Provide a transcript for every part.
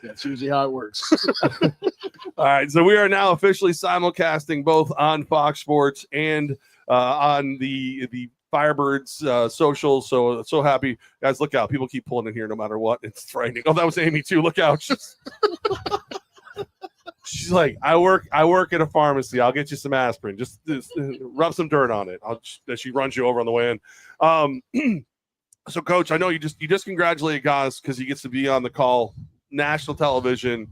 That's usually how it works. All right, so we are now officially simulcasting both on Fox Sports and on the Firebirds social. So happy, guys! Look out! People keep pulling in here no matter what. It's frightening. Oh, that was Amy too. Look out! She's like, I work at a pharmacy. I'll get you some aspirin. Just rub some dirt on it. She runs you over on the way in. So, Coach, I know you just congratulated Gaz because he gets to be on the call, national television.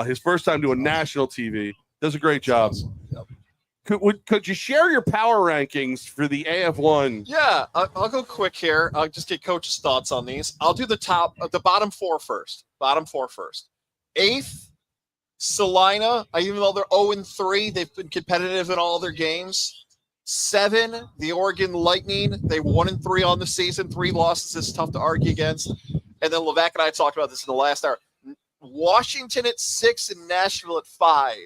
His first time doing national TV. Does a great job. Yep. Could you share your power rankings for the AF1? Yeah, I'll go quick here. I'll just get Coach's thoughts on these. I'll do the bottom four first. Eighth, Salina. Even though they're 0-3, they've been competitive in all their games. 7, the Oregon Lightning. They 1-3 on the season. 3 losses is tough to argue against. And then Levac and I talked about this in the last hour. Washington at 6 and Nashville at 5.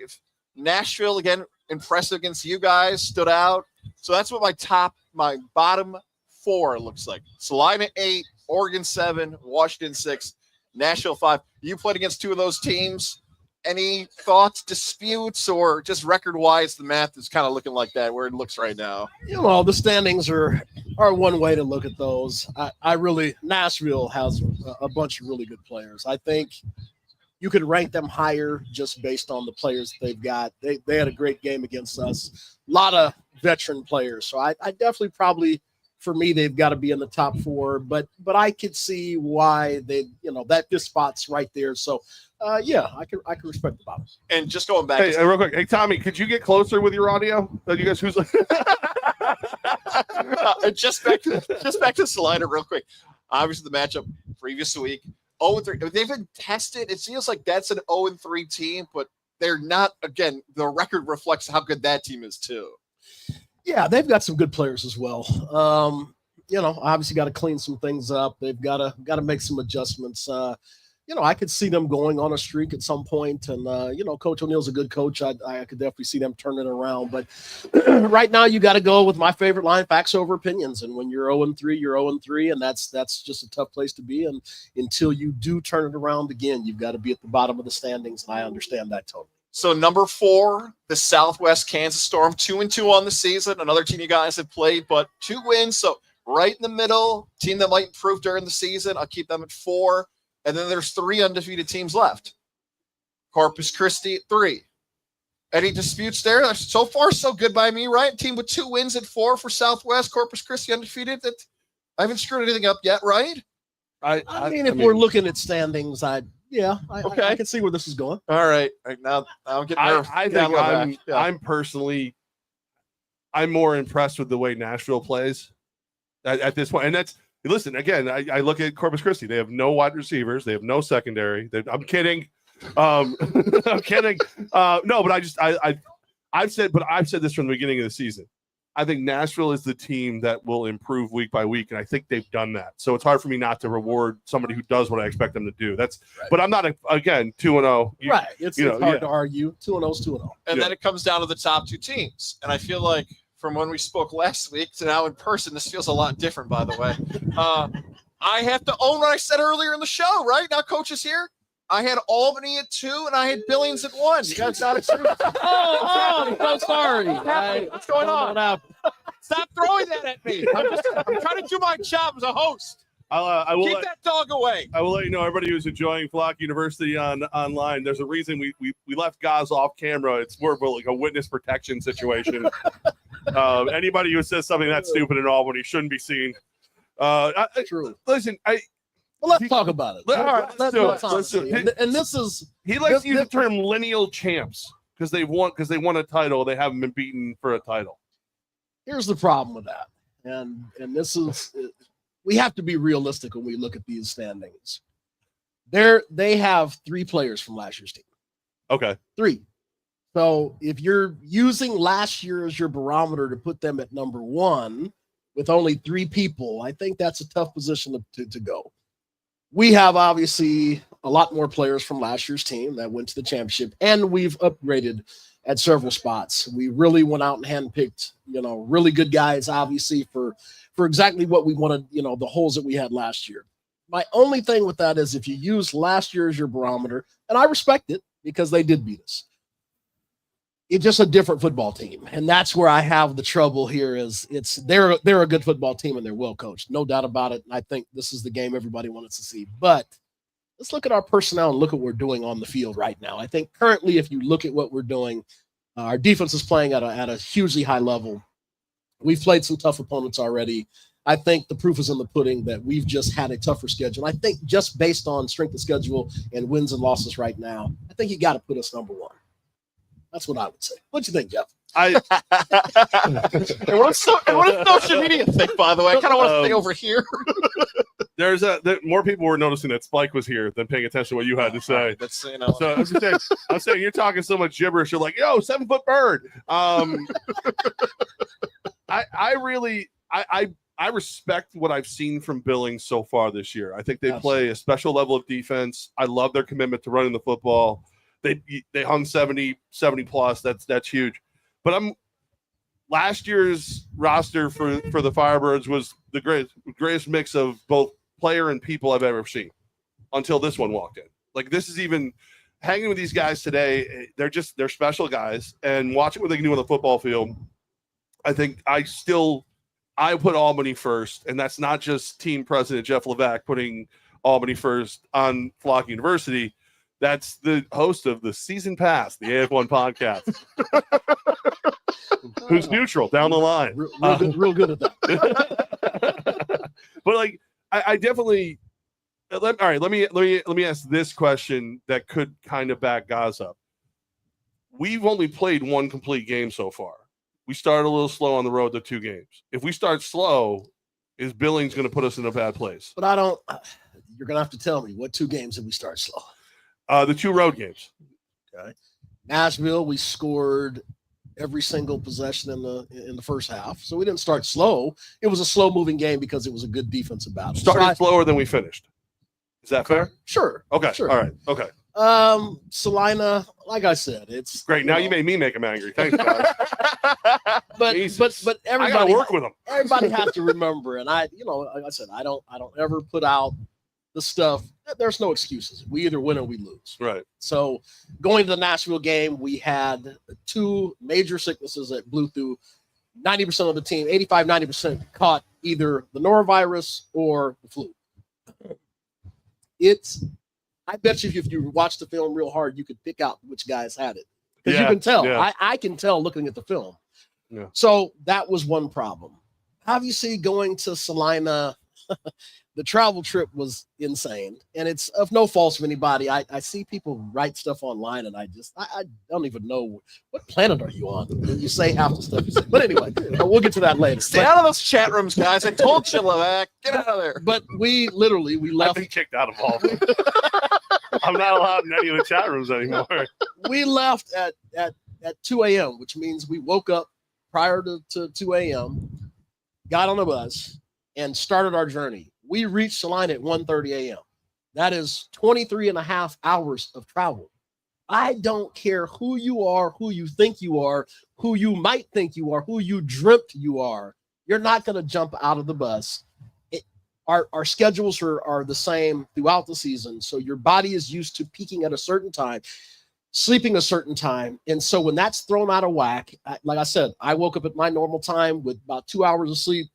Nashville, again, impressive against you guys, stood out. So that's what my bottom 4 looks like. Salina 8, Oregon 7, Washington 6, Nashville 5. You played against 2 of those teams. Any thoughts, disputes, or just record-wise, the math is kind of looking like that where it looks right now? The standings are one way to look at those. Nashville has a bunch of really good players. I think you could rank them higher just based on the players they've got. They had a great game against us. A lot of veteran players. So I definitely probably, for me, they've got to be in the top 4. But I could see why this spot's right there. So I can respect the bottom. And just going back, real quick, hey Tommy, could you get closer with your audio? You guys, who's like, just back to Salina real quick. Obviously, the matchup previous week, 0-3. They've been tested. It feels like that's an 0-3 team, but they're not. Again, the record reflects how good that team is too. Yeah, they've got some good players as well. Obviously got to clean some things up. They've got to make some adjustments. I could see them going on a streak at some point, and Coach O'Neill's a good coach. I could definitely see them turning it around. But right now, you got to go with my favorite line: facts over opinions. And when you're 0-3, you're 0-3, and that's just a tough place to be. And until you do turn it around again, you've got to be at the bottom of the standings. And I understand that totally. So number 4, the Southwest Kansas Storm, 2-2 on the season. Another team you guys have played, but 2 wins. So right in the middle, team that might improve during the season. I'll keep them at 4. And then there's 3 undefeated teams left. Corpus Christi at 3. Any disputes there? So far, so good by me, right? Team with 2 wins at 4 for Southwest. Corpus Christi undefeated. I haven't screwed anything up yet, right? I mean, if we're looking at standings, I can see where this is going. All right. Now I'm getting nervous. I think I'm personally, I'm more impressed with the way Nashville plays at this point. And that's, listen, again, I look at Corpus Christi. They have no wide receivers. They have no secondary. I'm kidding. I'm kidding. No, but I've said this from the beginning of the season. I think Nashville is the team that will improve week by week, and I think they've done that. So it's hard for me not to reward somebody who does what I expect them to do. Right. But I'm not, again, 2-0. Right. It's hard to argue. 2-0 is 2-0. And then it comes down to the top 2 teams. And I feel like from when we spoke last week to now in person, this feels a lot different, by the way. I have to own what I said earlier in the show, right? Now Coach is here. I had Albany at 2, and I had Billings at 1. You guys got it too? I'm so sorry. What's going on? Stop throwing that at me. I'm trying to do my job as a host. I will keep that dog away. I will let you know, everybody who's enjoying Flock University online, there's a reason we left Gaz off camera. It's more of a witness protection situation. Anybody who says something that's stupid in Albany shouldn't be seen. True. Listen, well, let's talk about it. All right, let's do it. And this is he likes to use the term lineal champs because they won a title. They haven't been beaten for a title. Here's the problem with that, and this is we have to be realistic when we look at these standings. They have 3 players from last year's team. Okay, 3. So if you're using last year as your barometer to put them at number 1 with only 3 people, I think that's a tough position to go. We have obviously a lot more players from last year's team that went to the championship, and we've upgraded at several spots. We really went out and handpicked, really good guys, obviously, for exactly what we wanted, the holes that we had last year. my only thing with that is if you use last year as your barometer, and I respect it because they did beat us. It's just a different football team, and that's where I have the trouble here. They're a good football team and they're well coached, no doubt about it. And I think this is the game everybody wanted to see. But let's look at our personnel and look at what we're doing on the field right now. I think currently, if you look at what we're doing, our defense is playing at a hugely high level. We've played some tough opponents already. I think the proof is in the pudding that we've just had a tougher schedule. I think just based on strength of schedule and wins and losses right now, I think you got to put us number one. That's what I would say. What do you think, Jeff? And what does social media think, by the way? I kind of want to stay over here. More people were noticing that Spike was here than paying attention to what you had to say. That's, So I'm saying you're talking so much gibberish. You're like, yo, 7-foot bird. I respect what I've seen from Billings so far this year. I think they play a special level of defense. I love their commitment to running the football. They hung 70 plus. That's huge. But last year's roster for the Firebirds was the greatest mix of both player and people I've ever seen until this one walked in. Like, this is even hanging with these guys today. They're special guys, and watching what they can do on the football field. I think I put Albany first, and that's not just team president Jeff Levac putting Albany first on Flock University. That's the host of the Season Pass, the AF1 podcast, who's neutral down the line. Real good at that. But like, I definitely. All right, let me ask this question that could kind of back guys up. We've only played one complete game so far. We started a little slow on the road to 2 games. If we start slow, is Billings going to put us in a bad place? But you're going to have to tell me, what 2 games did we start slow? The 2 road games. Okay. Nashville, we scored every single possession in the first half. So we didn't start slow. It was a slow-moving game because it was a good defensive battle. Started slower than we finished. Is that fair? Sure. Okay. Sure. All right. Okay. Salina, like I said, it's great. Now you made me make him angry. Thanks, guys. but everybody, I gotta work with him. Everybody has to remember, and like I said, I don't ever put out the stuff. There's no excuses. We either win or we lose. Right. So going to the Nashville game, we had 2 major sicknesses that blew through 90% of the team. 85-90% caught either the norovirus or the flu. I bet you if you watch the film real hard, you could pick out which guys had it. Because you can tell. Yeah. I can tell looking at the film. Yeah. So that was one problem. Obviously, going to Salina, the travel trip was insane. And it's of no fault of anybody. I see people write stuff online, and I don't even know, what planet are you on? You say half the stuff you say. But anyway, we'll get to that later. Stay out of those chat rooms, guys. I told you, Levac. Get out of there. But we left. I've been kicked out of all of them. I'm not allowed in any of the chat rooms anymore. We left at 2 a.m., which means we woke up prior to 2 a.m., got on a bus, and started our journey. We reached Salina at 1:30 a.m. That is 23 and a half hours of travel. I don't care who you are, who you think you are, who you might think you are, who you dreamt you are. You're not going to jump out of the bus. Our schedules are the same throughout the season. So your body is used to peaking at a certain time, sleeping a certain time. And so when that's thrown out of whack, like I said, I woke up at my normal time with about 2 hours of sleep.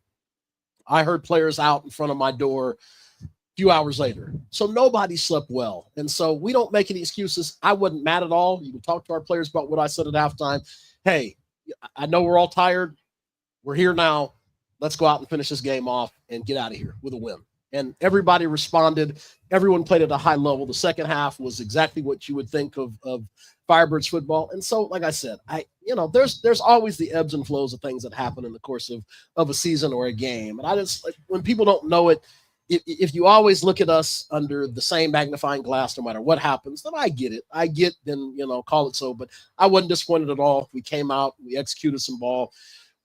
I heard players out in front of my door a few hours later. So nobody slept well. And so we don't make any excuses. I wasn't mad at all. You can talk to our players about what I said at halftime. Hey, I know we're all tired. We're here now. Let's go out and finish this game off and get out of here with a win. And everybody responded. Everyone played at a high level. The second half was exactly what you would think of Firebirds football. And so, like I said, there's always the ebbs and flows of things that happen in the course of a season or a game. And I just, when people don't know it, if you always look at us under the same magnifying glass, no matter what happens, then I get it. Then, call it so. But I wasn't disappointed at all. We came out, we executed some ball.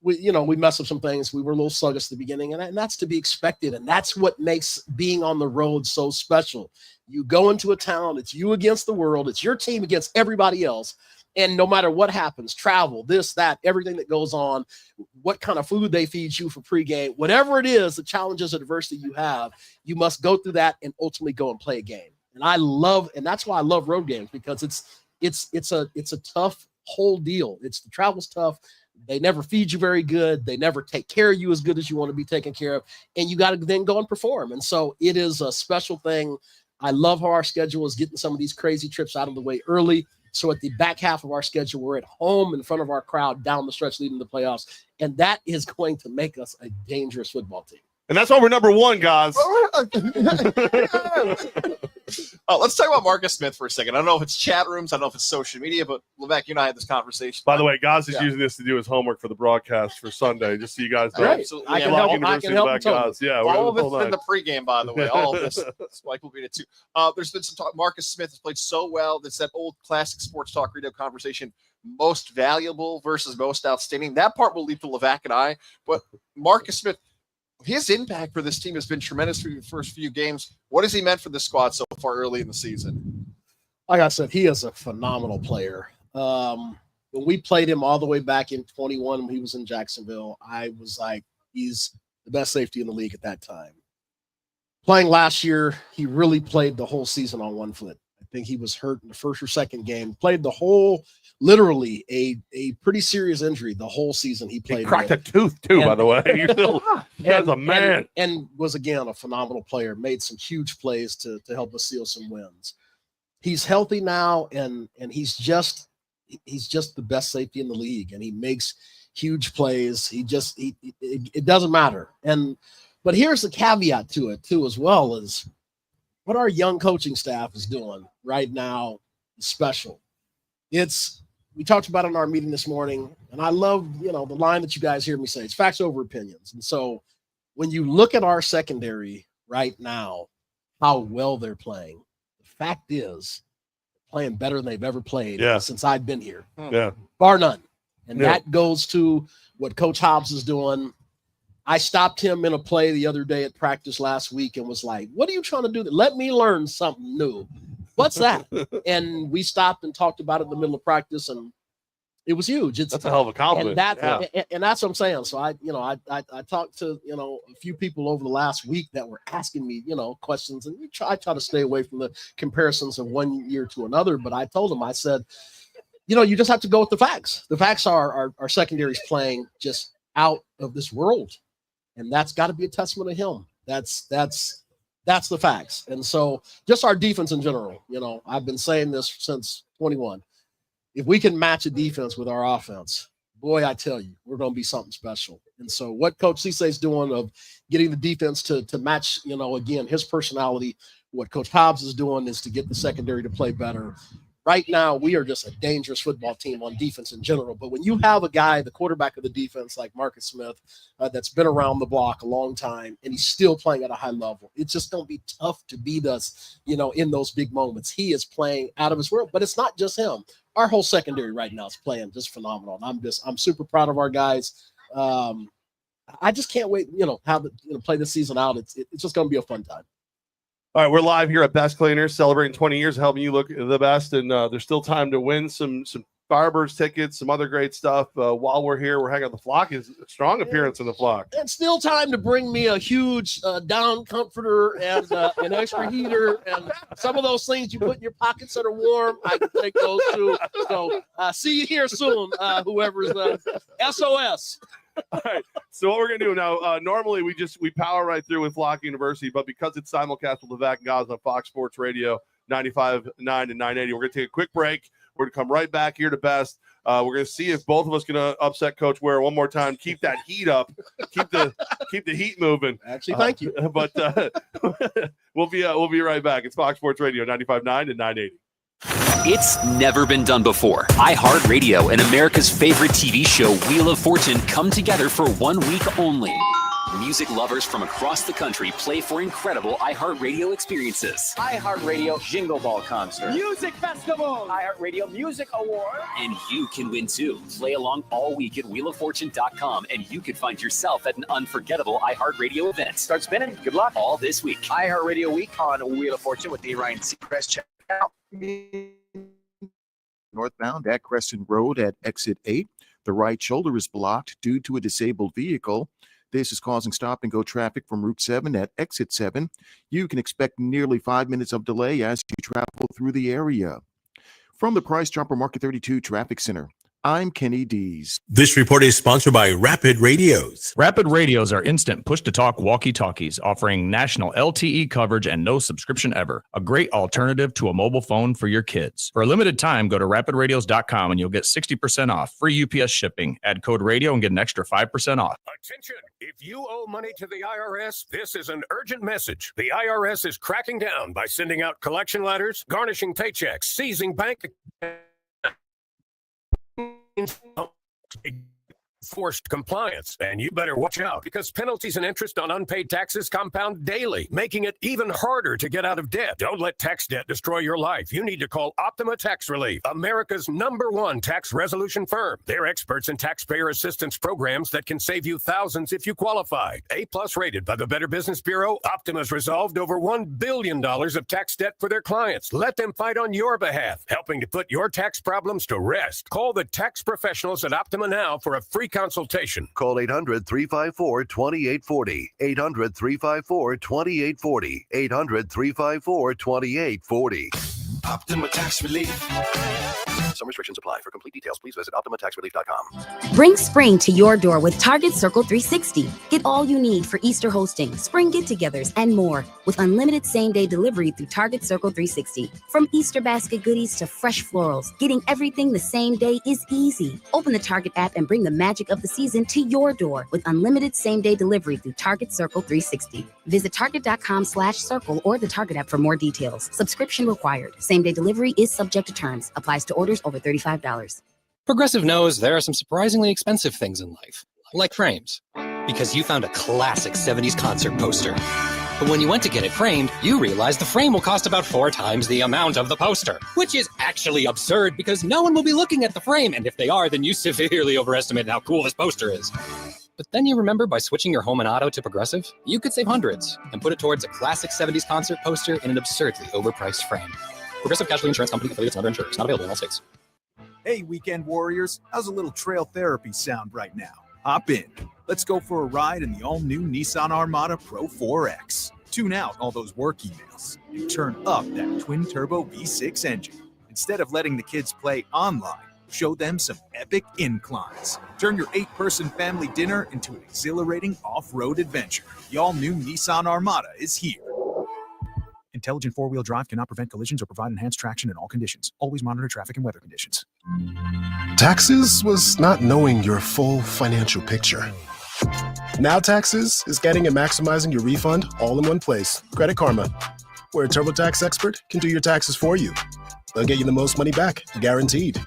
We messed up some things. We were a little sluggish at the beginning, and that's to be expected. And that's what makes being on the road so special. You go into a town, it's you against the world, it's your team against everybody else. And no matter what happens, travel, this, that, everything that goes on, what kind of food they feed you for pregame, whatever it is, the challenges or adversity you have, you must go through that and ultimately go and play a game. And that's why I love road games, because it's a tough whole deal. The travel's tough. They never feed you very good. They never take care of you as good as you want to be taken care of. And you got to then go and perform. And so it is a special thing. I love how our schedule is getting some of these crazy trips out of the way early. So at the back half of our schedule, we're at home in front of our crowd down the stretch leading the playoffs. And that is going to make us a dangerous football team. And that's why we're number one, guys. Let's talk about Marcus Smith for a second. I don't know if it's chat rooms, I don't know if it's social media, but Levack, you and I had this conversation. By the way, Gaz is using this to do his homework for the broadcast for Sunday, just so you guys know. Right. Absolutely. I can help him. I can help him. Yeah, all of it's in the pregame, by the way. All of this. Spike will be it too. There's been some talk. Marcus Smith has played so well. That's that old classic sports talk radio conversation. Most valuable versus most outstanding. That part will leave to Levack and I. But Marcus Smith, his impact for this team has been tremendous through the first few games. What has he meant for the squad so far early in the season? Like I said, he is a phenomenal player. When we played him all the way back in 21, when he was in Jacksonville, I was like, he's the best safety in the league at that time. Playing last year, he really played the whole season on one foot. I think he was hurt in the first or second game. Played the whole, literally a pretty serious injury the whole season he played. He cracked a tooth too, by the way. As a man. And was, again, a phenomenal player. Made some huge plays to help us seal some wins. He's healthy now, and he's just the best safety in the league, and he makes huge plays. It doesn't matter. But here's the caveat to it too, as well, is what our young coaching staff is doing right now is special. We talked about it in our meeting this morning, and I love, the line that you guys hear me say, it's facts over opinions. And so when you look at our secondary right now, how well they're playing, the fact is playing better than they've ever played since I've been here. Yeah. Bar none. And that goes to what Coach Hobbs is doing. I stopped him in a play the other day at practice last week and was like, what are you trying to do? Let me learn something new. What's that? And we stopped and talked about it in the middle of practice, and it was huge. That's a hell of a compliment. And that's what I'm saying. So I talked to, a few people over the last week that were asking me, questions, and I try to stay away from the comparisons of one year to another. But I told them, I said, you just have to go with the facts. The facts are our secondary's playing just out of this world. And that's got to be a testament to him. That's the facts. And so just our defense in general, I've been saying this since 21. If we can match a defense with our offense, boy, I tell you, we're going to be something special. And so what Coach Cisse is doing of getting the defense to match, again, his personality, what Coach Hobbs is doing is to get the secondary to play better. Right now, we are just a dangerous football team on defense in general. But when you have a guy, the quarterback of the defense, like Marcus Smith, that's been around the block a long time, and he's still playing at a high level, it's just going to be tough to beat us, in those big moments. He is playing out of his world, but it's not just him. Our whole secondary right now is playing just phenomenal. And I'm super proud of our guys. I just can't wait, how to play this season out. It's just going to be a fun time. All right, we're live here at Best Cleaners, celebrating 20 years of helping you look the best, and there's still time to win some Firebirds tickets, some other great stuff. While we're here, we're hanging out. The Flock is a strong appearance in the Flock. And still time to bring me a huge down comforter and an extra heater and some of those things you put in your pockets that are warm. I can take those too. So see you here soon, whoever's SOS. All right. So what we're gonna do now? Normally we power right through with Flock University, but because it's simulcast with Levack and Gaz on Fox Sports Radio 95.9 and 980, we're gonna take a quick break. We're gonna come right back here to Best. We're gonna see if both of us gonna upset Coach Ware one more time. Keep that heat up. Keep the heat moving. Actually, thank you. But we'll be right back. It's Fox Sports Radio 95.9 and 980. It's never been done before. iHeartRadio and America's favorite TV show, Wheel of Fortune, come together for 1 week only. Music lovers from across the country play for incredible iHeartRadio experiences. iHeartRadio Jingle Ball Concert. Music Festival. iHeartRadio Music Award. And you can win too. Play along all week at WheelOfFortune.com, and you could find yourself at an unforgettable iHeartRadio event. Start spinning. Good luck. All this week. iHeartRadio Week on Wheel of Fortune with D. Ryan Seacrest. Check out northbound at Crescent Road at exit 8. The right shoulder is blocked due to a disabled vehicle. This is causing stop-and-go traffic from Route 7 at exit 7. You can expect nearly 5 minutes of delay as you travel through the area. From the Price Chopper Market 32 Traffic Center, I'm Kenny Dees. This report is sponsored by Rapid Radios. Rapid Radios are instant push-to-talk walkie-talkies offering national LTE coverage and no subscription ever. A great alternative to a mobile phone for your kids. For a limited time, go to rapidradios.com and you'll get 60% off. Free UPS shipping. Add code radio and get an extra 5% off. Attention! If you owe money to the IRS, this is an urgent message. The IRS is cracking down by sending out collection letters, garnishing paychecks, seizing bank accounts. Forced compliance, and you better watch out because penalties and interest on unpaid taxes compound daily, making it even harder to get out of debt. Don't let tax debt destroy your life. You need to call Optima Tax Relief, America's #1 tax resolution firm. They're experts in taxpayer assistance programs that can save you thousands if you qualify. A+ rated by the Better Business Bureau, Optima's resolved over $1 billion of tax debt for their clients. Let them fight on your behalf, helping to put your tax problems to rest. Call the tax professionals at Optima now for a free consultation. Call 800-354-2840. 800-354-2840. 800-354-2840. Optima Tax Relief. Some restrictions apply. For complete details, please visit OptimaTaxRelief.com. Bring spring to your door with Target Circle 360. Get all you need for Easter hosting, spring get-togethers, and more with unlimited same-day delivery through Target Circle 360. From Easter basket goodies to fresh florals, getting everything the same day is easy. Open the Target app and bring the magic of the season to your door with unlimited same-day delivery through Target Circle 360. Visit Target.com/circle or the Target app for more details. Subscription required. Same-day delivery is subject to terms. Applies to orders over $35. Progressive knows there are some surprisingly expensive things in life, like frames, because you found a classic 70s concert poster. But when you went to get it framed, you realized the frame will cost about 4 times the amount of the poster, which is actually absurd because no one will be looking at the frame, and if they are, then you severely overestimated how cool this poster is. But then you remember by switching your home and auto to Progressive, you could save hundreds and put it towards a classic 70s concert poster in an absurdly overpriced frame. Progressive Casualty Insurance Company, affiliates, and other insurers. Not available in all states. Hey, weekend warriors. How's a little trail therapy sound right now? Hop in. Let's go for a ride in the all-new Nissan Armada Pro 4X. Tune out all those work emails and turn up that twin-turbo V6 engine. Instead of letting the kids play online, show them some epic inclines. Turn your 8-person family dinner into an exhilarating off-road adventure. The all-new Nissan Armada is here. Intelligent four-wheel drive cannot prevent collisions or provide enhanced traction in all conditions. Always monitor traffic and weather conditions. Taxes was not knowing your full financial picture. Now Taxes is getting and maximizing your refund all in one place. Credit Karma, where a TurboTax expert can do your taxes for you. They'll get you the most money back, guaranteed.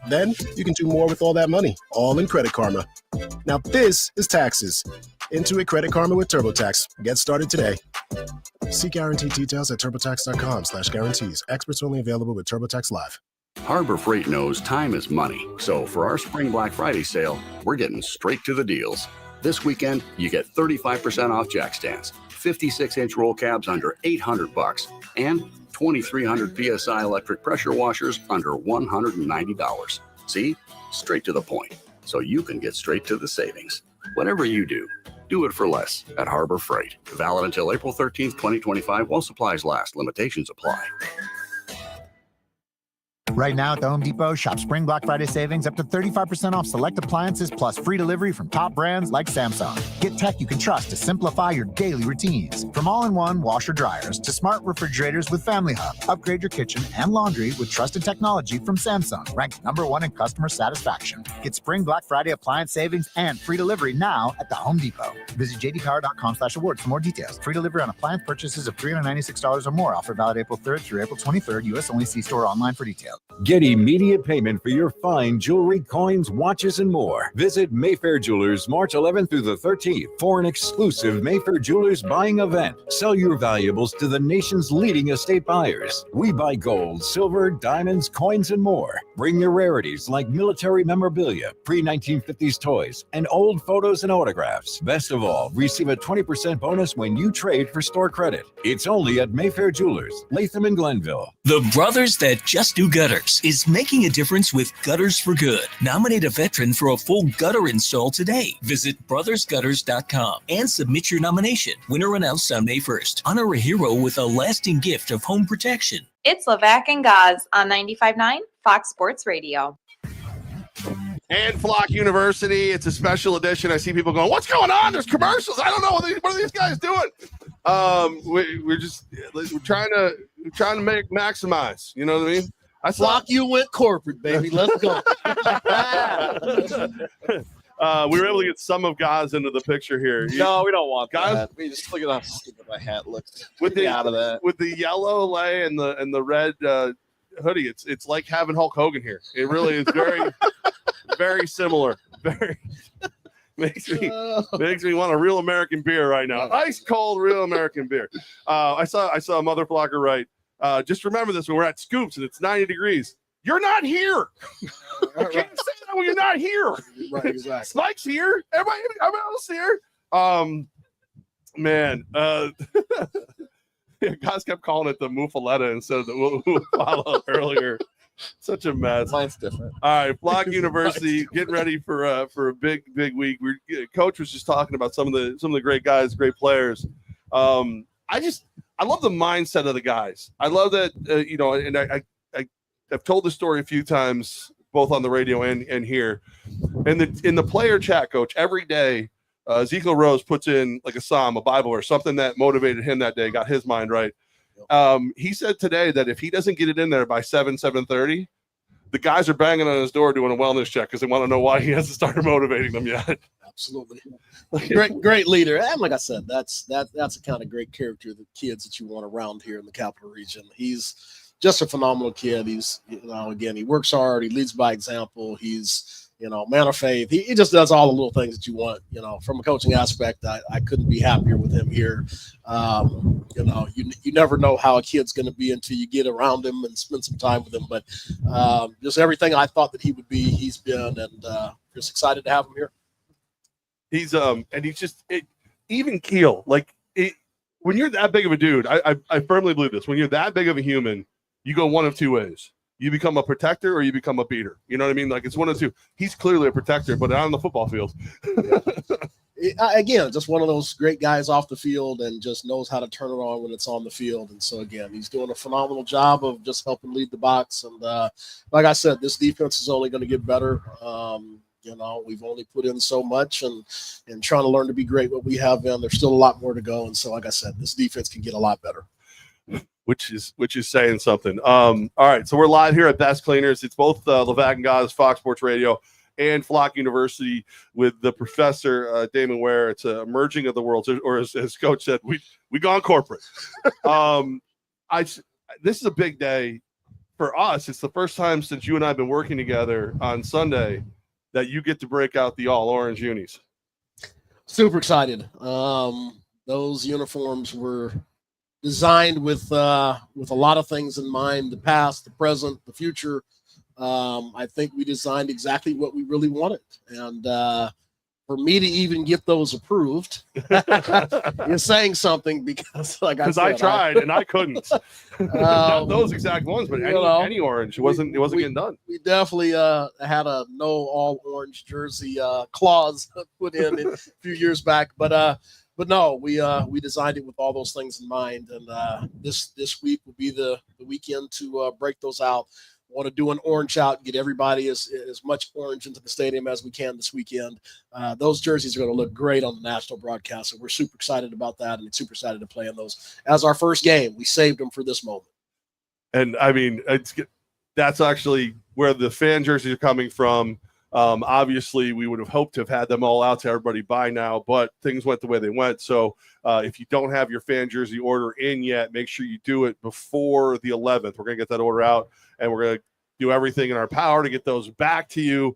Then you can do more with all that money, all in Credit Karma. Now this is Taxes. Intuit Credit Karma with TurboTax. Get started today. See guaranteed details at turbotax.com/guarantees. Experts only available with TurboTax Live. Harbor Freight knows time is money. So for our Spring Black Friday sale, we're getting straight to the deals. This weekend, you get 35% off jack stands, 56-inch roll cabs under $800, and 2,300 PSI electric pressure washers under $190. See? Straight to the point. So you can get straight to the savings. Whatever you do, do it for less at Harbor Freight. Valid until April 13th, 2025 while supplies last. Limitations apply. Right now at the Home Depot, shop Spring Black Friday savings up to 35% off select appliances plus free delivery from top brands like Samsung. Get tech you can trust to simplify your daily routines. From all-in-one washer dryers to smart refrigerators with Family Hub. Upgrade your kitchen and laundry with trusted technology from Samsung, ranked #1 in customer satisfaction. Get Spring Black Friday appliance savings and free delivery now at the Home Depot. Visit jdpower.com/awards for more details. Free delivery on appliance purchases of $396 or more. Offer valid April 3rd through April 23rd. U.S. only. See store online for details. Get immediate payment for your fine jewelry, coins, watches, and more. Visit Mayfair Jewelers March 11th through the 13th for an exclusive Mayfair Jewelers buying event. Sell your valuables to the nation's leading estate buyers. We buy gold, silver, diamonds, coins, and more. Bring your rarities like military memorabilia, pre-1950s toys, and old photos and autographs. Best of all, receive a 20% bonus when you trade for store credit. It's only at Mayfair Jewelers, Latham and Glenville. The brothers that just do gutter. Gutters is making a difference with Gutters for Good. Nominate a veteran for a full gutter install today. Visit brothersgutters.com and submit your nomination. Winner announced on May 1st. Honor a hero with a lasting gift of home protection. It's Levac and Gaz on 95.9 Fox Sports Radio. And Flock University, it's a special edition. I see people going, "What's going on? There's commercials. I don't know what are these guys doing." We're trying to maximize. You know what I mean? Flock, you went corporate, baby. Let's go. We were able to get some of Gaz into the picture here. No, we don't want Gaz, that. We just look at how stupid my hat looks. With Get out of that. With the yellow lay and the red hoodie, it's like having Hulk Hogan here. It really is very, very similar. Very makes me want a real American beer right now. Ice cold real American beer. I saw a mother flocker write. Just remember this when we're at Scoops and it's 90 degrees. You're not here. You can't say that when you're not here. Right, exactly. Spike's here. Everybody else here. Man. Guys kept calling it the Muffaletta instead of the Muffalo earlier. Such a mess. Mine's different. All right, Flock University, getting ready for a big week. Coach was just talking about some of the great guys, great players. I love the mindset of the guys. I love that and I've told the story a few times, both on the radio and here. And in the player chat, Coach, every day, Ezekiel Rose puts in like a psalm, a Bible, or something that motivated him that day, got his mind right. He said today that if he doesn't get it in there by 7:30, the guys are banging on his door doing a wellness check because they want to know why he hasn't started motivating them yet. Absolutely. Great leader. And like I said, that's the kind of great character, the kids that you want around here in the Capital Region. He's just a phenomenal kid. He's, again, he works hard. He leads by example. He's, man of faith. He just does all the little things that you want, from a coaching aspect. I couldn't be happier with him here. You never know how a kid's going to be until you get around him and spend some time with him. But just everything I thought that he would be, he's been, and just excited to have him here. He's and he's just even keel. Like when you're that big of a dude, I firmly believe this. When you're that big of a human, you go one of two ways. You become a protector or you become a beater. You know what I mean? Like it's one of the two. He's clearly a protector, but not on the football field. Again, just one of those great guys off the field and just knows how to turn it on when it's on the field. And so, again, he's doing a phenomenal job of just helping lead the box. And like I said, this defense is only going to get better. We've only put in so much and trying to learn to be great what we have in. There's still a lot more to go. And so, like I said, this defense can get a lot better. Which is saying something. All right, so we're live here at Best Cleaners. It's both Levac and Gaz, Fox Sports Radio, and Flock University with the professor Damon Ware. It's a merging of the worlds, or as Coach said, we gone corporate. This is a big day for us. It's the first time since you and I have been working together on Sunday that you get to break out the all orange unis. Super excited. Those uniforms were designed with a lot of things in mind: the past, the present, the future. I think we designed exactly what we really wanted, and for me to even get those approved is saying something, because I tried and I couldn't. Not those exact ones, but any orange. It wasn't getting done. We definitely had a no all orange jersey clause put in a few years back, but no, we designed it with all those things in mind, and this week will be the weekend to break those out. Want to do an orange out and get everybody as much orange into the stadium as we can this weekend. Those jerseys are going to look great on the national broadcast, so we're super excited about that, and super excited to play in those as our first game. We saved them for this moment. And I mean, that's actually where the fan jerseys are coming from. Obviously, we would have hoped to have had them all out to everybody by now, but things went the way they went. So if you don't have your fan jersey order in yet, make sure you do it before the 11th. We're going to get that order out, and we're going to do everything in our power to get those back to you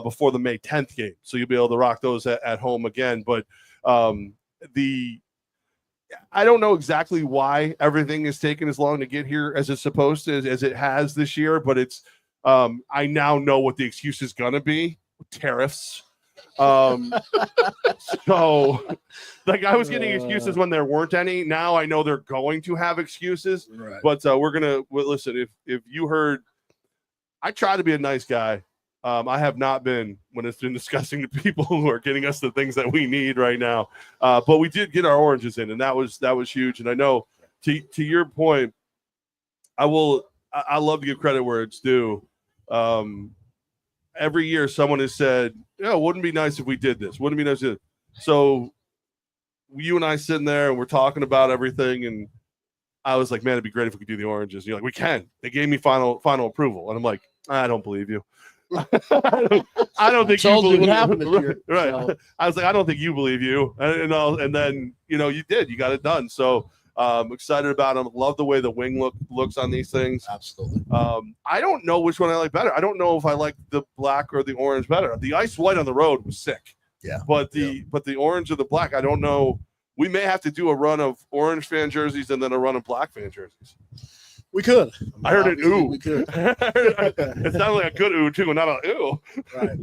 before the May 10th game. So you'll be able to rock those at home again. But I don't know exactly why everything is taking as long to get here as it's supposed to, as it has this year, but it's I now know what the excuse is going to be: tariffs. So like I was getting excuses when there weren't any. Now I know they're going to have excuses, right. But we're going to listen. If you heard I try to be a nice guy. I have not been when it's been discussing to people who are getting us the things that we need right now. But we did get our oranges in, and that was huge. And I know to your point, I love to give credit where it's due. Every year someone has said, yeah, it wouldn't be nice if we did this. Wouldn't it be nice if. So you and I sitting there and we're talking about everything, and I was like, man, it'd be great if we could do the oranges. And you're like, we can. They gave me final approval. And I'm like, I don't believe you. I don't think you believe what happened this year. Right. So. I was like, I don't think you believe you. And then, you did. You got it done. So excited about them. Love the way the wing looks on these things. Absolutely. I don't know which one I like better. I don't know if I like the black or the orange better. The ice white on the road was sick. Yeah. But the orange or the black, I don't know. We may have to do a run of orange fan jerseys and then a run of black fan jerseys. We could. I heard an ooh. We could. It sounded like a good ooh too, and not a ooh. Right.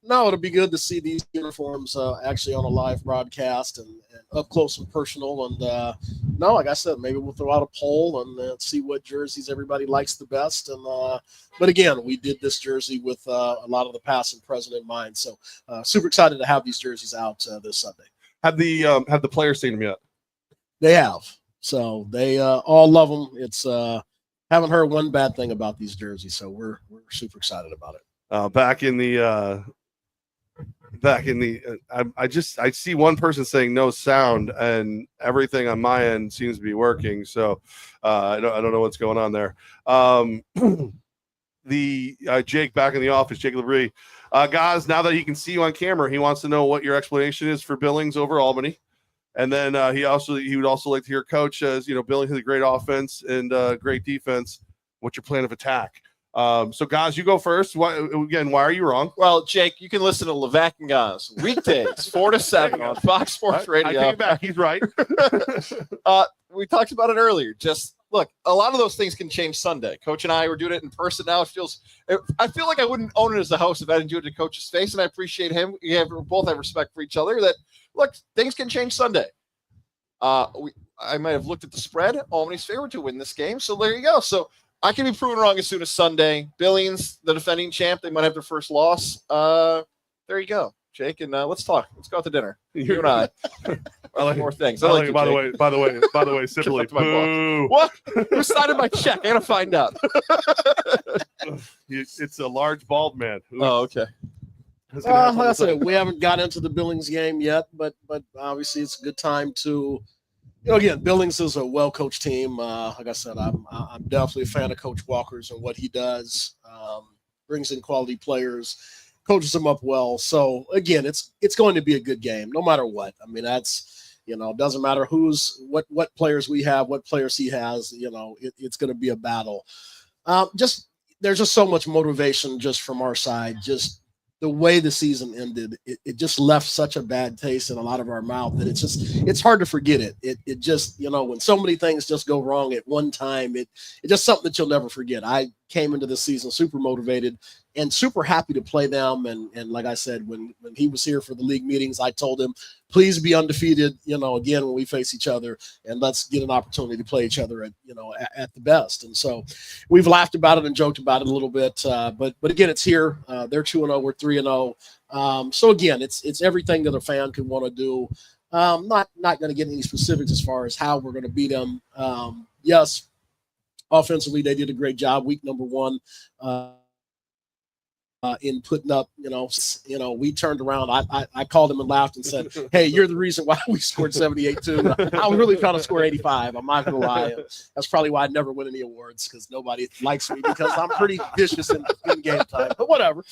No, it'll be good to see these uniforms actually on a live broadcast and up close and personal. And no, like I said, maybe we'll throw out a poll and see what jerseys everybody likes the best. And but again, we did this jersey with a lot of the past and present in mind. So super excited to have these jerseys out this Sunday. Have the players seen them yet? They have. So they all love them. It's haven't heard one bad thing about these jerseys, so we're super excited about it. I see one person saying no sound, and everything on my end seems to be working. So I don't know what's going on there. Jake back in the office, Jake Labrie. Guys, now that he can see you on camera, he wants to know what your explanation is for Billings over Albany. And then he would also like to hear Coach says, Billings has a great offense and great defense. What's your plan of attack? So, guys, you go first. Why are you wrong? Well, Jake, you can listen to Levac and Guys weekdays 4 to 7 on Fox Sports Radio. I take it back. He's right. We talked about it earlier. Just look, a lot of those things can change Sunday. Coach and I were doing it in person. Now I feel like I wouldn't own it as the host if I didn't do it to Coach's face, and I appreciate him. We both have respect for each other. That look, things can change Sunday. I might have looked at the spread. Albany's favored to win this game, so there you go. So I can be proven wrong as soon as Sunday. Billings, the defending champ, they might have their first loss. There you go, Jake, and let's talk. Let's go out to dinner. You and I. I like more things. By the way, simply boo. What? Who signed my check? I gotta find out. It's a large bald man. Oh, okay. Like I said, we haven't got into the Billings game yet, but obviously it's a good time to, again, Billings is a well-coached team. Like I said, I'm definitely a fan of Coach Walker's and what he does. Brings in quality players, coaches them up well. So again, it's going to be a good game, no matter what. I mean, that's doesn't matter what players we have, what players he has. It's going to be a battle. There's just so much motivation just from our side. Just the way the season ended, it just left such a bad taste in a lot of our mouth that it's hard to forget it. It just, when so many things just go wrong at one time, it's just something that you'll never forget. I came into this season super motivated and super happy to play them. And like I said, when he was here for the league meetings, I told him, please be undefeated, again, when we face each other, and let's get an opportunity to play each other at the best. And so we've laughed about it and joked about it a little bit. But again, it's here. They're 2-0, we're 3-0. So again, it's everything that a fan could want to do. Not going to get any specifics as far as how we're going to beat them. Yes, offensively, they did a great job. Week number 1. In putting up, we turned around. I called him and laughed and said, hey, you're the reason why we scored 78 too. I was really trying to score 85. I'm not going to lie. That's probably why I never win any awards, because nobody likes me, because I'm pretty vicious in game time. But whatever.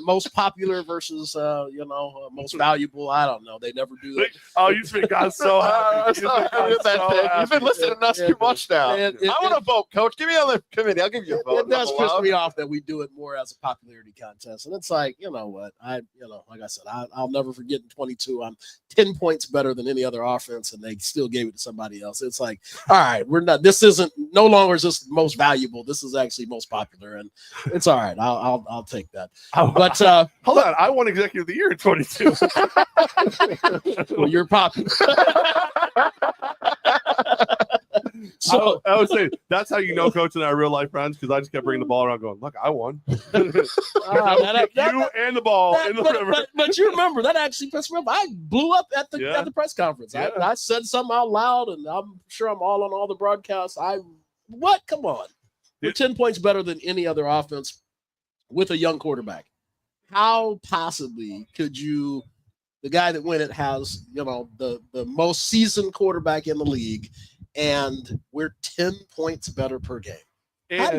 Most popular versus, most valuable. I don't know. They never do that. Oh, you've been got so happy. You've been listening to us too much now. I want to vote, Coach. Give me on the committee. I'll give you a vote. It does piss me off that we do it more as a popularity contest, and it's like, what, like I said, I'll never forget in 22 I'm 10 points better than any other offense, and they still gave it to somebody else. It's like, all right, no longer is this most valuable, this is actually most popular, and it's all right. I'll take that. But hold on, I won executive of the year in 22. Well, you're popular. So I would say that's how you know Coach and I are real life friends, because I just kept bringing the ball around going, look, I won. You and the ball in the river. But you remember, that actually pissed me off. I blew up at the press conference. Yeah. I said something out loud, and I'm sure I'm all on all the broadcasts. Come on. We're 10 points better than any other offense with a young quarterback. How possibly could you, the guy that win it has, the most seasoned quarterback in the league, and we're 10 points better per game? How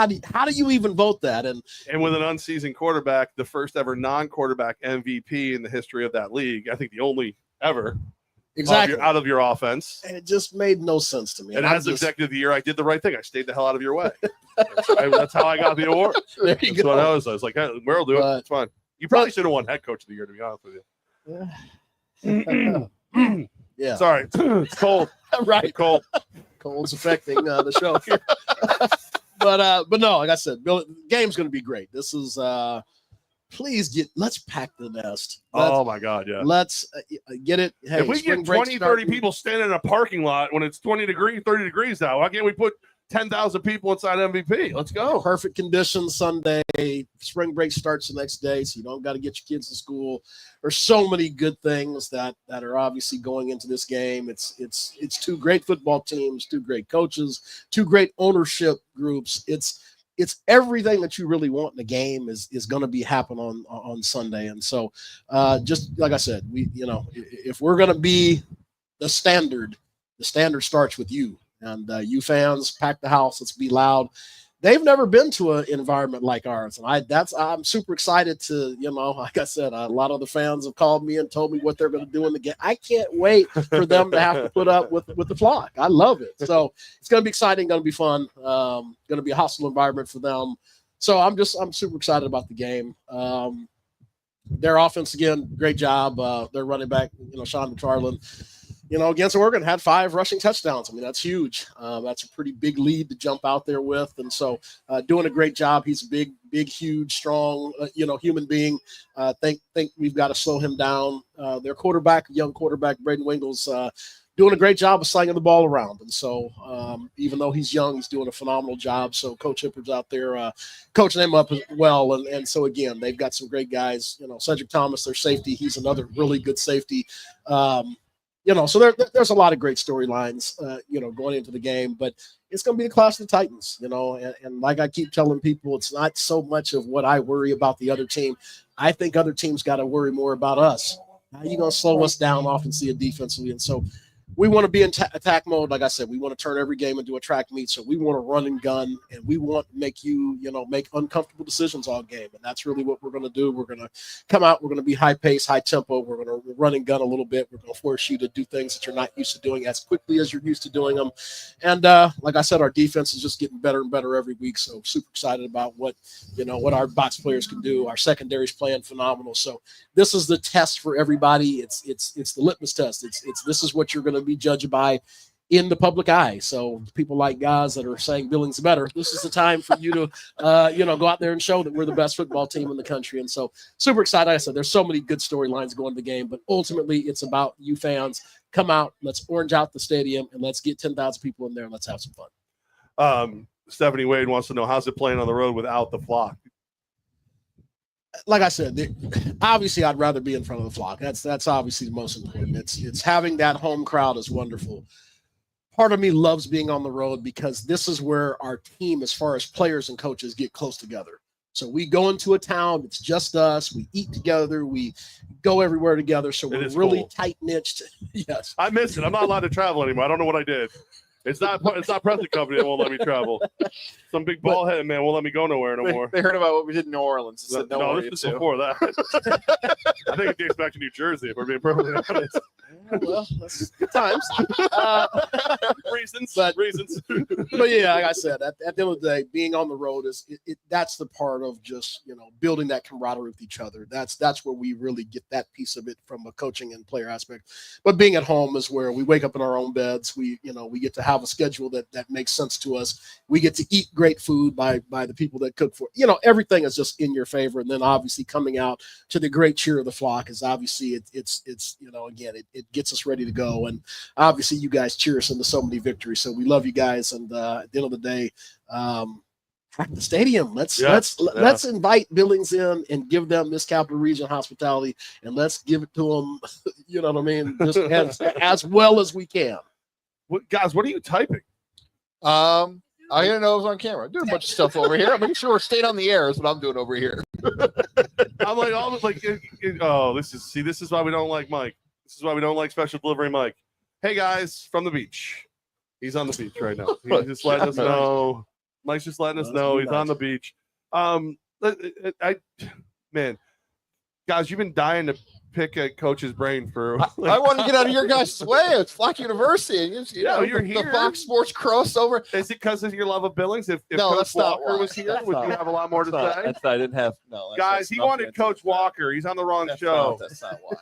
do you even vote that? And with an unseasoned quarterback, the first ever non-quarterback MVP in the history of that league, I think the only ever. Exactly. Out of your offense. And it just made no sense to me. And as executive of the year, I did the right thing. I stayed the hell out of your way. That's how I got the award. There you go. What I was like, hey, we'll do it. It's fine. You probably should have won head coach of the year, to be honest with you. Yeah. Sorry. It's cold. Right. It's cold. Cold's affecting the show here. but no, like I said, the game's going to be great. This is let's pack the nest. Oh my God, yeah. Let's get it. Hey, if we get 20, 30 people standing in a parking lot when it's 30 degrees out, why can't we put 10,000 people inside MVP? Let's go. Perfect conditions Sunday. Spring break starts the next day, so you don't got to get your kids to school. There's so many good things that are obviously going into this game. It's two great football teams, two great coaches, two great ownership groups. It's everything that you really want in the game is going to be happen on Sunday. And so just like I said, if we're going to be the standard starts with you. And you fans, pack the house. Let's be loud. They've never been to an environment like ours, and I'm super excited to, like I said, a lot of the fans have called me and told me what they're going to do in the game. I can't wait for them to have to put up with the flock. I love it. So it's going to be exciting, going to be fun, going to be a hostile environment for them. So I'm super excited about the game. Their offense, again, great job. Their running back, Sean McFarland, against Oregon, had 5 rushing touchdowns. I mean, that's huge. That's a pretty big lead to jump out there with. And so doing a great job. He's a big, huge, strong, human being. Think we've got to slow him down. Their quarterback, young quarterback, Braden Wingles, doing a great job of slinging the ball around. And so even though he's young, he's doing a phenomenal job. So Coach Hipper's out there coaching him up as well. And so, again, they've got some great guys. Cedric Thomas, their safety, he's another really good safety. So there's a lot of great storylines, going into the game, but it's going to be the class of the Titans, and like I keep telling people, it's not so much of what I worry about the other team. I think other teams got to worry more about us. How are you going to slow us down offensively and defensively? And so we want to be in attack mode. Like I said, we want to turn every game into a track meet. So we want to run and gun, and we want to make you, make uncomfortable decisions all game. And that's really what we're going to do. We're going to come out. We're going to be high pace, high tempo. We're going to run and gun a little bit. We're going to force you to do things that you're not used to doing as quickly as you're used to doing them. And like I said, our defense is just getting better and better every week. So super excited about what our box players can do. Our secondary's playing phenomenal. So this is the test for everybody. It's the litmus test. This is what you're going to be judged by in the public eye. So people like guys that are saying Billings better, this is the time for you to go out there and show that we're the best football team in the country. And so super excited. Like I said, there's so many good storylines going to the game, but ultimately it's about you fans. Come out, let's orange out the stadium, and let's get 10,000 people in there and let's have some fun. Stephanie Wade wants to know, how's it playing on the road without the flock? Like I said, obviously I'd rather be in front of the flock. That's obviously the most important. It's having that home crowd is wonderful. Part of me loves being on the road because this is where our team, as far as players and coaches, get close together. So we go into a town, it's just us. We eat together. We go everywhere together. So we're really cool. Tight-knit. Yes. I miss it. I'm not allowed to travel anymore. I don't know what I did. It's not Preston Company that won't let me travel. Some big ball headed man won't let me go nowhere no more. They heard about what we did in New Orleans. Said, no, this is before that. I think it dates back to New Jersey, if we're being perfectly honest. Well, that's good times. Reasons. But yeah, like I said, at the end of the day, being on the road is that's the part of just building that camaraderie with each other. That's where we really get that piece of it from a coaching and player aspect. But being at home is where we wake up in our own beds. We get to have have a schedule that makes sense to us. We get to eat great food by the people that cook for, everything is just in your favor. And then obviously coming out to the great cheer of the flock is obviously it's again, it gets us ready to go. And obviously you guys cheer us into so many victories. So we love you guys. And at the end of the day, pack the stadium. Let's invite Billings in and give them this Capital Region hospitality, and let's give it to them. You know what I mean? Just as well as we can. Guys, what are you typing? I didn't know it was on camera. I'm doing a bunch of stuff over here. I'm making sure we're staying on the air is what I'm doing over here. I'm this is why we don't like Mike. This is why we don't like special delivery Mike. Hey guys, from the beach. He's on the beach right now. He's just letting us know. Mike's just letting us know he's on the beach. Man, guys, you've been dying to pick a coach's brain for. I want to get out of your guys' way. It's Flock University. You're here. The Fox Sports crossover. Is it because of your love of Billings? If no, Coach that's not Walker was here, would you have a lot more to say? I didn't have Guys, he wanted Coach Walker. He's on the wrong show. That's not why.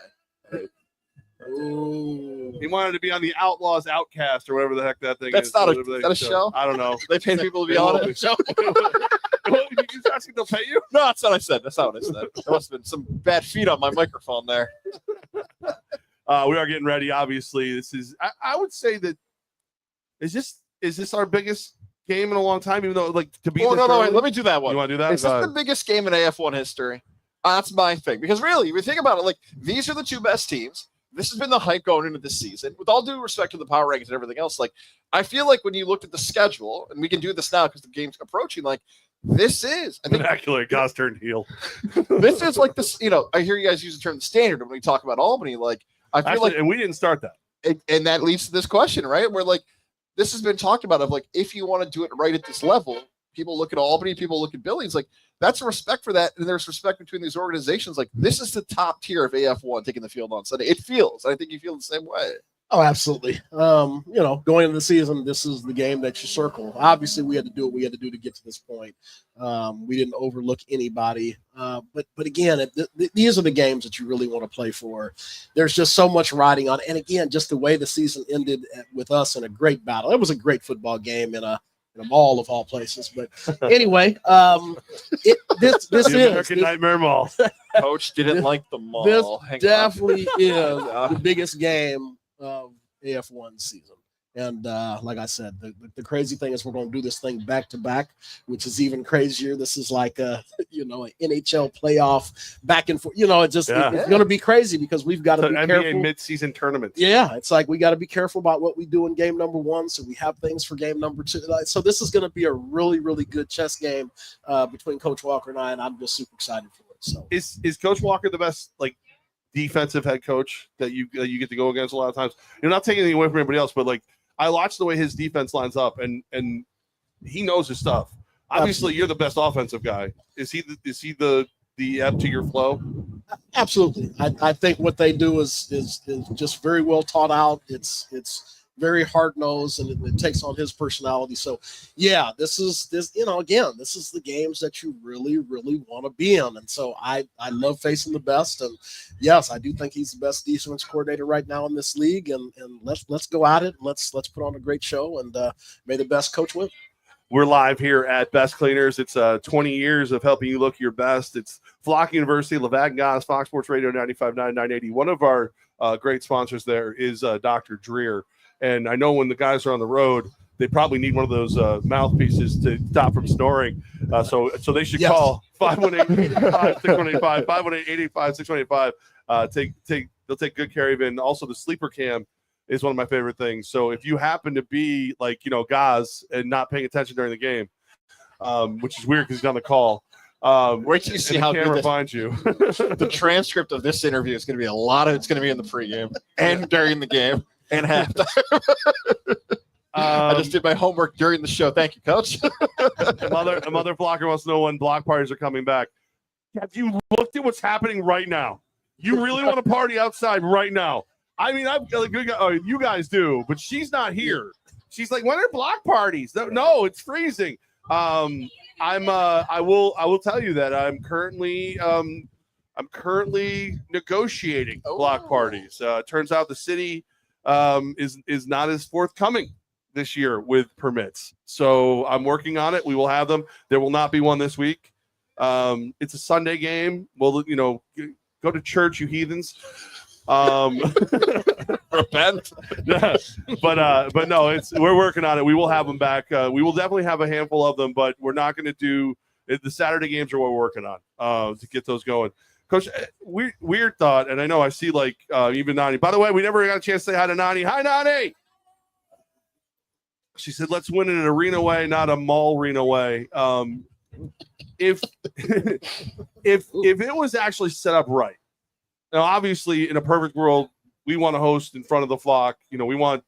Ooh. He wanted to be on the Outlaws Outcast or whatever the heck that thing That's is. not a show. I don't know. They pay people to be on it. You just asking they'll pay you? No, that's not what I said. That's not what I said. There must have been some bad feet on my microphone there. We are getting ready. Obviously, this is. I would say that is this our biggest game in a long time? Even though to be. Oh no, wait, let me do that one. You want to do that? Is this the biggest game in AF1 history? That's my thing. Because really, if you think about it, these are the two best teams. This has been the hype going into this season. With all due respect to the power rankings and everything else, I feel like when you looked at the schedule, and we can do this now because the game's approaching, this is. I think vernacular. Goss turned heel. This is this. I hear you guys use the term standard when we talk about Albany. I feel and we didn't start that. And that leads to this question, right? Where this has been talked about of if you want to do it right at this level, people look at Albany, people look at Billings. That's a respect for that, and there's respect between these organizations. This is the top tier of AF1 taking the field on Sunday. It feels. I think you feel the same way. Oh, absolutely. Going into the season, this is the game that you circle. Obviously, we had to do what we had to do to get to this point. We didn't overlook anybody. But again, these are the games that you really want to play for. There's just so much riding on. And again, just the way the season ended with us in a great battle. It was a great football game in a mall of all places. But anyway, this is American Nightmare Mall. Coach didn't like the mall. This definitely is the biggest game of AF1 season. And like I said, the crazy thing is we're going to do this thing back to back, which is even crazier. This is like an NHL playoff back and forth. It's going to be crazy because we've got to be careful. NBA mid-season tournament. Yeah, it's we got to be careful about what we do in game number 1, so we have things for game number 2. So this is going to be a really, really good chess game between Coach Walker and I, and I'm just super excited for it. So is Coach Walker the best defensive head coach that you get to go against a lot of times? You're not taking anything away from anybody else, but I watch the way his defense lines up, and he knows his stuff. Obviously, you're the best offensive guy. Is he the ebb to your flow? Absolutely. I think what they do is just very well taught out. It's very hard nosed, and it takes on his personality. So yeah, this is the games that you really, really want to be in. And so I love facing the best. And yes, I do think he's the best defense coordinator right now in this league. And let's go at it. Let's put on a great show, and may the best coach win. We're live here at Best Cleaners. It's 20 years of helping you look your best. It's Flock University, Levac Goss, Fox Sports Radio 95.9, 980. One of our great sponsors there is Dr. Dreer. And I know when the guys are on the road, they probably need one of those mouthpieces to stop from snoring. So they should call 518-685, 518-885-6185. They'll take good care of it. And also the sleeper cam is one of my favorite things. So if you happen to be Gaz and not paying attention during the game, which is weird because he's on the call. Wait till you see how camera good finds you. The transcript of this interview is going to be it's going to be in the pregame and during the game and halftime. I just did my homework during the show. Thank you, Coach. a mother blocker wants to know when block parties are coming back. Have you looked at what's happening right now? You really want to party outside right now? I mean, you guys do, but she's not here. She's like, when are block parties? No, it's freezing. I will tell you that I'm currently negotiating block parties. Turns out the city is not as forthcoming this year with permits. So I'm working on it. We will have them. There will not be one this week. It's a Sunday game. Well, go to church, you heathens. Repent. But no, we're working on it. We will have them back. We will definitely have a handful of them, but we're not going to do the Saturday games are what we're working on to get those going. Coach, weird thought, and I know I see like even Nani. By the way, we never got a chance to say hi to Nani. Hi, Nani. She said, "Let's win it an arena way, not a mall arena way." If it was actually set up right, now obviously in a perfect world, we want to host in front of the flock. We want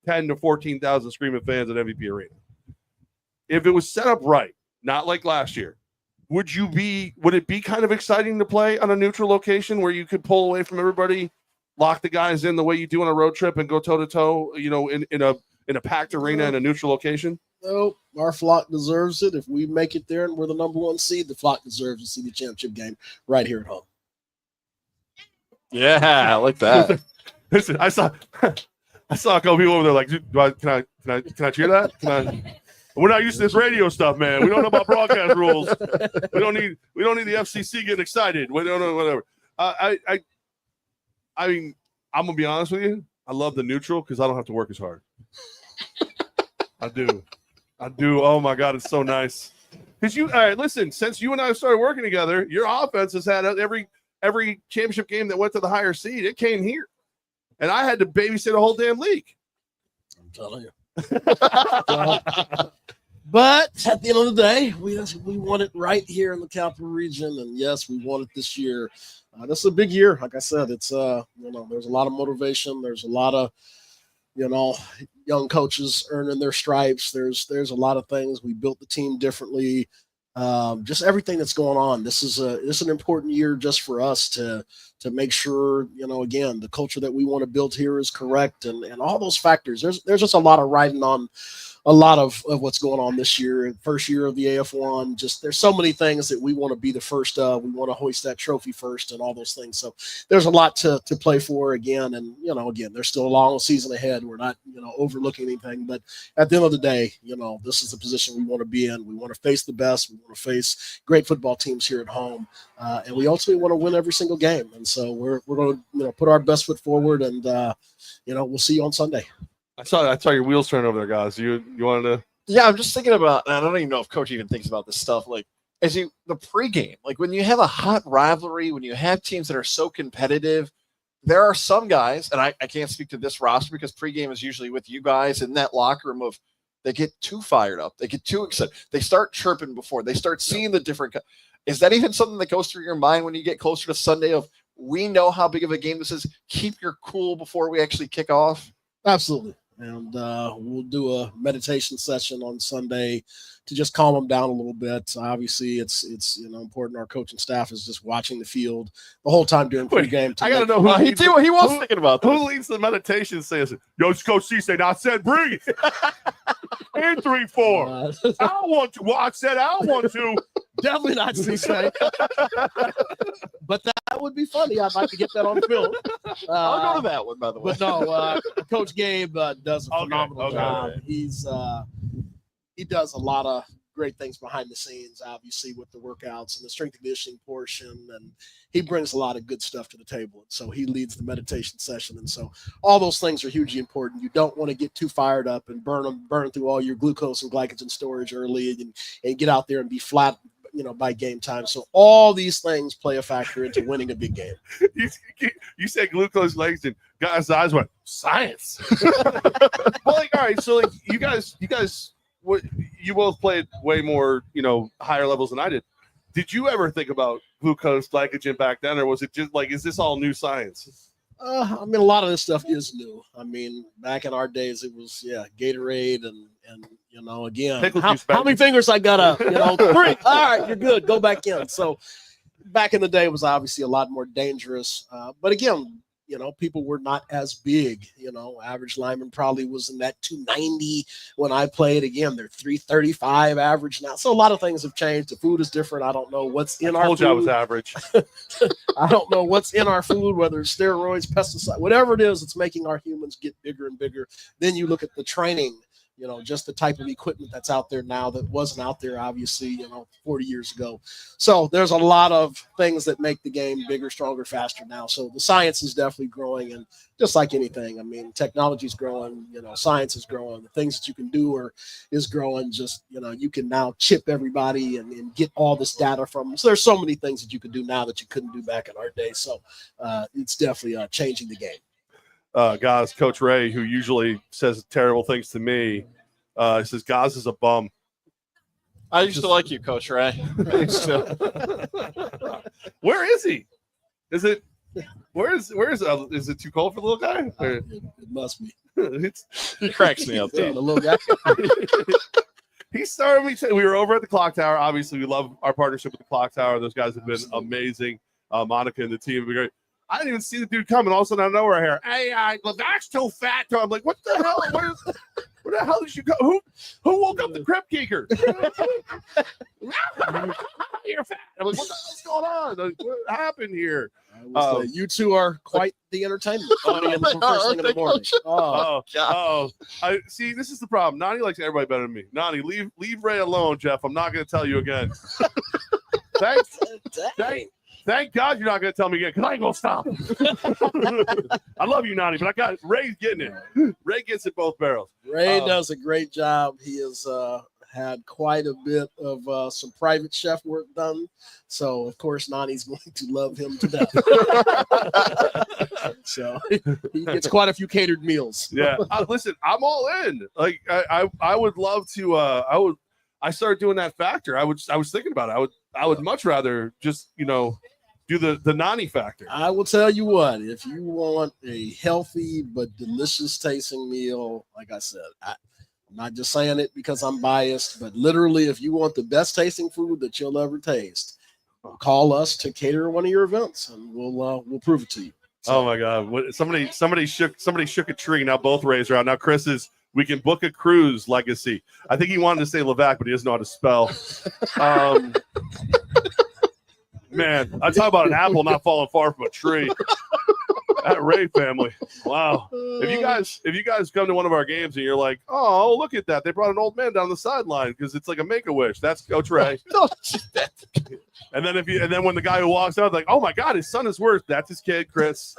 10 to 14,000 screaming fans at MVP Arena. If it was set up right, not like last year, would it be kind of exciting to play on a neutral location where you could pull away from everybody, lock the guys in the way you do on a road trip and go toe to toe, in a packed arena in a neutral location? No, our flock deserves it. If we make it there and we're the number one seed, the flock deserves to see the championship game right here at home. Yeah, I like that. Listen, I saw a couple people over there like, dude, can I cheer that? We're not used to this radio stuff, man. We don't know about broadcast rules. We don't need the FCC getting excited. We don't know whatever. I mean, I'm gonna be honest with you. I love the neutral because I don't have to work as hard. I do. Oh my God, it's so nice. Because all right, listen. Since you and I started working together, your offense has had every championship game that went to the higher seed. It came here, and I had to babysit a whole damn league. I'm telling you. But at the end of the day, we want it right here in the Capital Region, and yes, we want it this year. This is a big year. Like I said, it's there's a lot of motivation. There's a lot of young coaches earning their stripes. There's a lot of things. We built the team differently. Just everything that's going on. This is an important year just for us to make sure, again, the culture that we want to build here is correct, and all those factors. There's just a lot of riding on a lot of what's going on this year. First year of the AF1, just there's so many things that we want to be the first of. We want to hoist that trophy first and all those things. So there's a lot to play for again. And, again, there's still a long season ahead. We're not, overlooking anything. But at the end of the day, this is the position we want to be in. We want to face the best. We want to face great football teams here at home. And we ultimately want to win every single game. And so we're going to, put our best foot forward, and, we'll see you on Sunday. I saw your wheels turn over there, guys. You wanted to? Yeah, I'm just thinking about, and I don't even know if Coach even thinks about this stuff. Like, the pregame, like when you have a hot rivalry, when you have teams that are so competitive, there are some guys, and I can't speak to this roster because pregame is usually with you guys in that locker room they get too fired up. They get too excited. They start chirping before they start seeing the different. Is that even something that goes through your mind when you get closer to Sunday of, we know how big of a game this is. Keep your cool before we actually kick off? Absolutely. And we'll do a meditation session on Sunday to just calm them down a little bit. Obviously, it's important. Our coaching staff is just watching the field the whole time during pregame. I got to know who he was thinking about this. Who leads the meditation? Says, "Yo, it's Coach C. Say, I said, bring it." And 3-4. I want to. Well, I said I want to. Definitely not C-Say. But that would be funny. I'd like to get that on film. I'll go to that one, by the way. But no, Coach Gabe does a phenomenal job. He does a lot of great things behind the scenes, obviously, with the workouts and the strength and conditioning portion, and he brings a lot of good stuff to the table. And so he leads the meditation session, and so all those things are hugely important. You don't want to get too fired up and burn through all your glucose and glycogen storage early, and get out there and be flat, by game time. So all these things play a factor into winning a big game. You said glucose, legs, and guys' eyes went science. Well, all right, so you guys. You both played way more, higher levels than I did. Did you ever think about glucose, glycogen back then, or was it just is this all new science? A lot of this stuff is new. Back in our days, it was Gatorade and again, how many fingers I got? 3. All right, you're good. Go back in. So back in the day, it was obviously a lot more dangerous. But again, people were not as big. Average lineman probably was in that 290 when I played. Again, they're 335 average now. So a lot of things have changed. The food is different. I don't know what's in our food. I was average. I don't know what's in our food, whether it's steroids, pesticides, whatever it is, it's making our humans get bigger and bigger. Then you look at the training, just the type of equipment that's out there now that wasn't out there, obviously, 40 years ago. So there's a lot of things that make the game bigger, stronger, faster now. So the science is definitely growing, and just like anything, I mean, technology is growing, science is growing. The things that you can do is growing. Just, you can now chip everybody and get all this data from them. So there's so many things that you can do now that you couldn't do back in our day. So it's definitely changing the game. Guys, Coach Ray, who usually says terrible things to me, says Gaz is a bum. I used to like you, Coach Ray. Where is he? Is it too cold for the little guy? It must be. He cracks me up. The little guy. He started me. We were over at the Clock Tower. Obviously, we love our partnership with the Clock Tower. Those guys have been amazing. Monica and the team have been great. I didn't even see the dude coming. All of a sudden, out of nowhere, here. Hey, that's too fat. I'm like, what the hell? Where the hell did you go? Who woke up the Crip Keeker? You're fat. I'm like, what the hell's going on? Like, what happened here? You two are quite the entertainment. First thing in the morning. I see. This is the problem. Nani likes everybody better than me. Nani, leave Ray alone, Jeff. I'm not going to tell you again. Thank God you're not going to tell me again, because I ain't going to stop. I love you, Nani, but Ray's getting it. Ray gets it both barrels. Ray does a great job. He has had quite a bit of some private chef work done. So, of course, Nani's going to love him to death. So he gets quite a few catered meals. Yeah. Listen, I'm all in. Like, I would love to I started doing that factor. I was thinking about it. I would much rather just, do the Nani factor. I will tell you what, if you want a healthy but delicious tasting meal, like I said, I'm not just saying it because I'm biased, but literally, if you want the best tasting food that you'll ever taste, call us to cater one of your events, and we'll prove it to you. So, oh my God! Somebody shook a tree. Now both Rays are out. Now Chris is. We can book a cruise legacy. I think he wanted to say Levac, but he doesn't know how to spell. Man, I talk about an apple not falling far from a tree. That Ray family. Wow. If you guys come to one of our games and you're like, oh, look at that. They brought an old man down the sideline because it's like a Make-A-Wish. That's Coach Ray. And then when the guy who walks out, like, oh my God, his son is worth. That's his kid, Chris.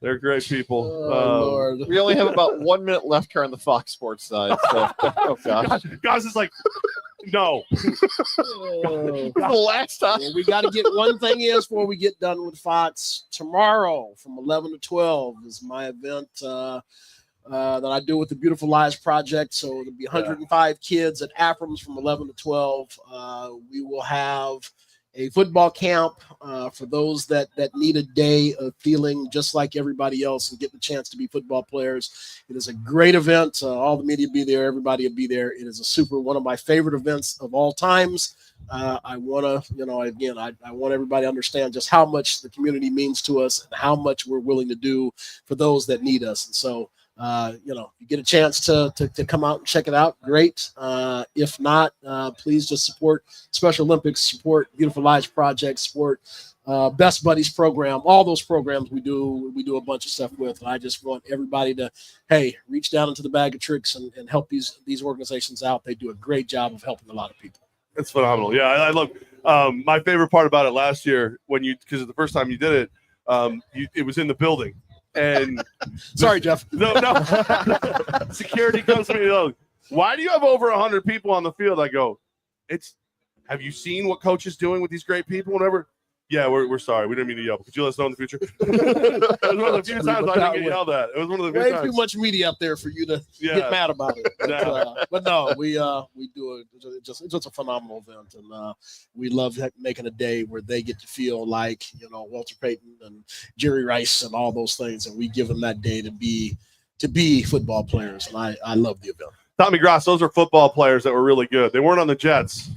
They're great people. Lord. We only have about 1 minute left here on the Fox Sports side. So, oh gosh. Guys is like, no. The last time. Well, we got to get one thing is before we get done with Fox. Tomorrow from 11 to 12 is my event that I do with the Beautiful Lives Project. So there'll be 105 kids at Abrams from 11 to 12. We will have a football camp for those that need a day of feeling just like everybody else and getting a chance to be football players. It is a great event. All the media will be there. Everybody will be there. It is one of my favorite events of all times. I want to, I want everybody to understand just how much the community means to us and how much we're willing to do for those that need us. And so, you get a chance to come out and check it out. Great. If not, please just support Special Olympics, support Beautiful Lives Project, support Best Buddies program, all those programs we do a bunch of stuff with. And I just want everybody to, reach down into the bag of tricks and help these organizations out. They do a great job of helping a lot of people. It's phenomenal. Yeah, I love my favorite part about it last year because the first time you did it, it was in the building. And sorry, Jeff. No. Security comes to me and goes, why do you have over 100 people on the field? I go, have you seen what coach is doing with these great people? Whatever. Yeah, we're sorry. We didn't mean to yell. Could you let us know in the future? It was one of the few times I didn't get yelled at. It was one of the few times. Way too much media up there for you to get mad about it. But no, we do it's just a phenomenal event, and we love making a day where they get to feel like Walter Payton and Jerry Rice and all those things, and we give them that day to be football players, and I love the event. Tommy Gross, those are football players that were really good. They weren't on the Jets.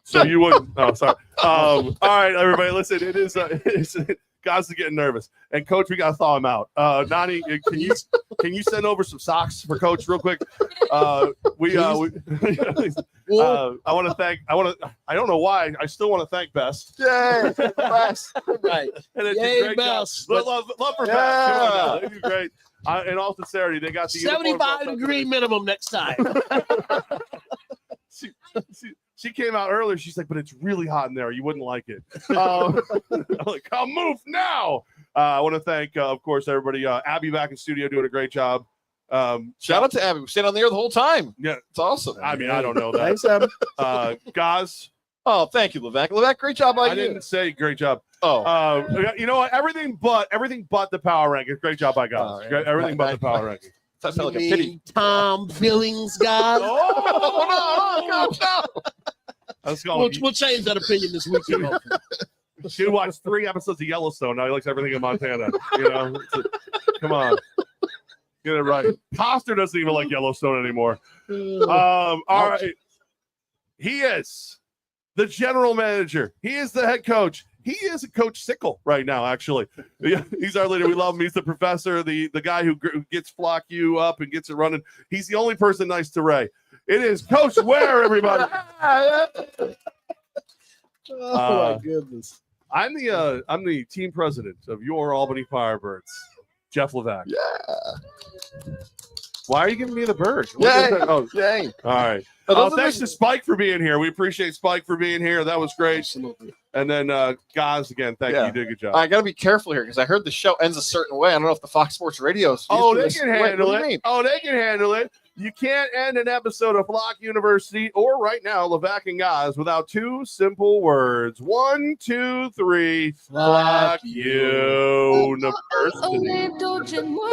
So you wouldn't. Oh, sorry. All right, everybody, listen. It is guys are getting nervous, and Coach, we gotta thaw him out. Nani, can you send over some socks for Coach real quick? I want to thank. I don't know why. I still want to thank Best. Yay, Best. Right. And it's Yay, great Best. Love for Best. Come on, they do great. In all sincerity, they got the 75-degree minimum next time. She came out earlier. She's like, but it's really hot in there. You wouldn't like it. I'm like, I'll move now. I want to thank, of course, everybody. Abby back in studio doing a great job. Shout out to Abby. We stayed on the air the whole time. Yeah, it's awesome. I mean, I don't know that. Thanks, Abby. Gaz. Oh, thank you, Levac. Levac, great job by you. I didn't say great job. Oh, you know what? Everything but the power rankings. Great job by Gaz. Everything but the power rankings. That felt like a pity. Tom Billings, guys. We'll change that opinion this weekend. She watched 3 episodes of Yellowstone. Now he likes everything in Montana. You know, come on, get it right. Coster doesn't even like Yellowstone anymore. All right, he is the general manager. He is the head coach. He is a Coach Sickle right now, actually. He's our leader. We love him. He's the professor, the guy who gets Flock U up and gets it running. He's the only person nice to Ray. It is Coach Ware, everybody. Oh, my goodness. I'm the team president of your Albany Firebirds, Jeff Levac. Yeah. Why are you giving me the bird? Yay. Oh, Yay. All right. Thanks to Spike for being here. We appreciate Spike for being here. That was great. Absolutely. And then Gaz, again, thank you. You did a good job. I got to be careful here because I heard the show ends a certain way. I don't know if the Fox Sports Radio. They can handle it. They can handle it. You can't end an episode of Flock University or right now Levac and Gaz without 2 simple words. 1, 2, 3. Flock University.